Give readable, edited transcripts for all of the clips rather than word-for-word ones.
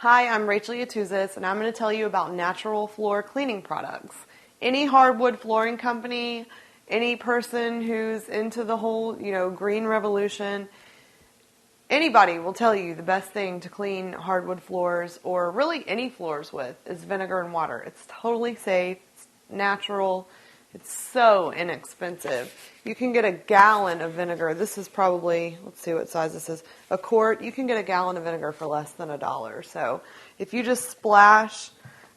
Hi, I'm Rachel Yatuzis, and I'm going to tell you about natural floor cleaning products. Any hardwood flooring company, any person who's into the whole, green revolution, anybody will tell you the best thing to clean hardwood floors, or really any floors with, is vinegar and water. It's totally safe, it's natural, it's so inexpensive. You can get a gallon of vinegar. This is probably, let's see what size this is, a quart. You can get a gallon of vinegar for less than $1. So if you just splash,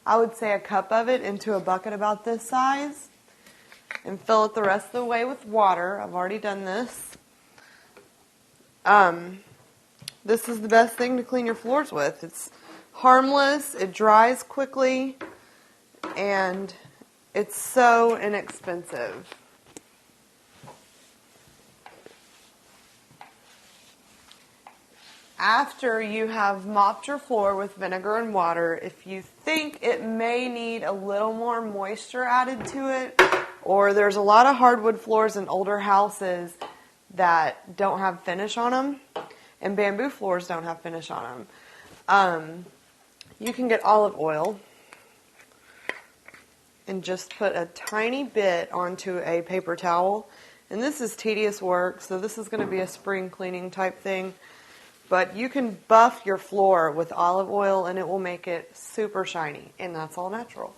I would say a cup of it into a bucket about this size and fill it the rest of the way with water. I've already done this. This is the best thing to clean your floors with. It's harmless, it dries quickly, and it's so inexpensive. After you have mopped your floor with vinegar and water, if you think it may need a little more moisture added to it, or there's a lot of hardwood floors in older houses that don't have finish on them, and bamboo floors don't have finish on them, you can get olive oil and just put a tiny bit onto a paper towel. And this is tedious work, so this is going to be a spring cleaning type thing. But you can buff your floor with olive oil and it will make it super shiny. And that's all natural.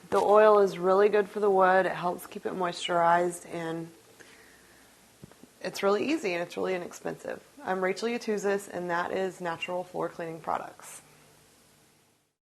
The oil is really good for the wood. It helps keep it moisturized, and it's really easy and it's really inexpensive. I'm Rachel Yatuzis, and that is Natural Floor Cleaning Products.